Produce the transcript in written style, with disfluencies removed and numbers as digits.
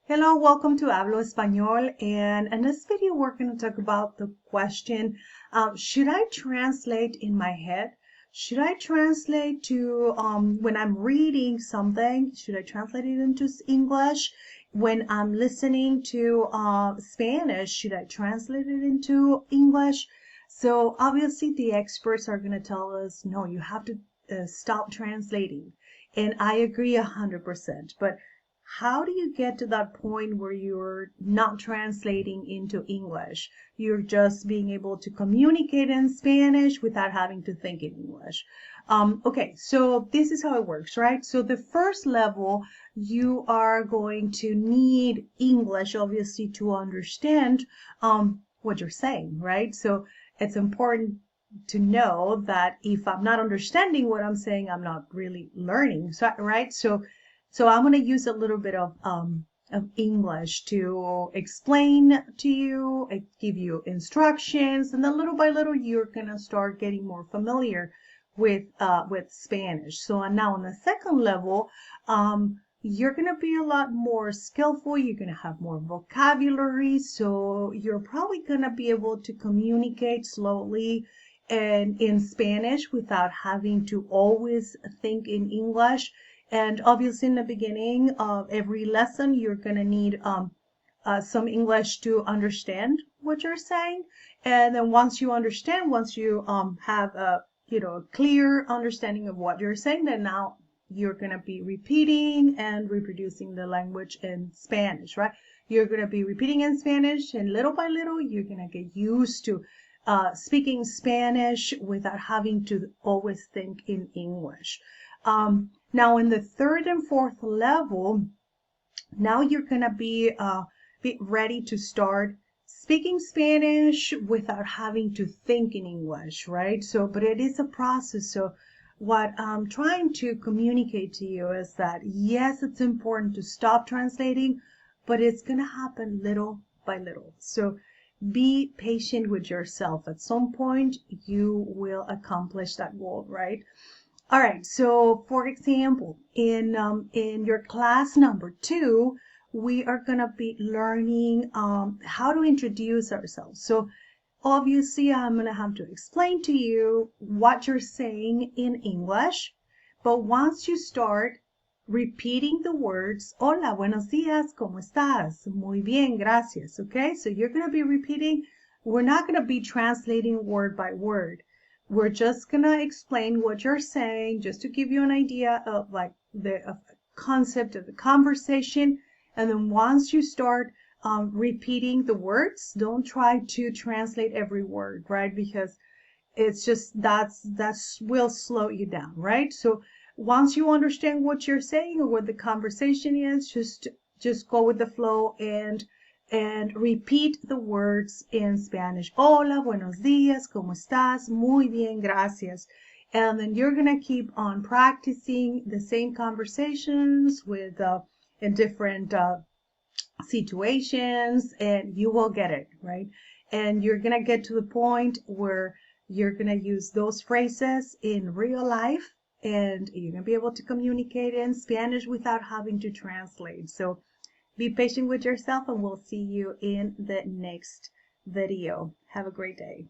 Hello, welcome to Hablo Español. And in this video, we're going to talk about the question, should I translate in my head? Should I translate to, when I'm reading something, should I translate it into English? When I'm listening to Spanish, should I translate it into English? So obviously the experts are going to tell us, no, you have to stop translating. And I agree 100%. But how do you get to that point where you're not translating into English? You're just being able to communicate in Spanish without having to think in English. Okay, so this is how it works, right? So the first level, you are going to need English, obviously, to understand what you're saying, right? So it's important to know that if I'm not understanding what I'm saying, I'm not really learning, so, right? So I'm going to use a little bit of English to explain to you, give you instructions, and then little by little you're going to start getting more familiar with Spanish. So now on the second level, you're going to be a lot more skillful. You're going to have more vocabulary, so you're probably going to be able to communicate slowly and in Spanish without having to always think in English. And obviously in the beginning of every lesson, you're going to need some English to understand what you're saying. And then once you understand, once you have a clear understanding of what you're saying, then now you're going to be repeating and reproducing the language in Spanish, right? You're going to be repeating in Spanish, and little by little, you're going to get used to speaking Spanish without having to always think in English. Now in the third and fourth level, now you're going to be ready to start speaking Spanish without having to think in English, right? So, but it is a process. So what I'm trying to communicate to you is that, yes, it's important to stop translating, but it's going to happen little by little. So be patient with yourself. At some point, you will accomplish that goal, right? All right, so for example, in your class number 2, we are going to be learning how to introduce ourselves. So obviously, I'm going to have to explain to you what you're saying in English, but once you start repeating the words, hola, buenos días, ¿cómo estás? Muy bien, gracias, okay? So you're going to be repeating. We're not going to be translating word by word. We're just going to explain what you're saying, just to give you an idea of like the concept of the conversation. And then once you start repeating the words, don't try to translate every word, right? Because it's just that's will slow you down, right? So once you understand what you're saying or what the conversation is, just go with the flow and repeat the words in Spanish. Hola, buenos días, ¿cómo estás? Muy bien, gracias. And then you're going to keep on practicing the same conversations with in different situations, and you will get it, right? And you're going to get to the point where you're going to use those phrases in real life, and you're going to be able to communicate in Spanish without having to translate. So be patient with yourself, and we'll see you in the next video. Have a great day.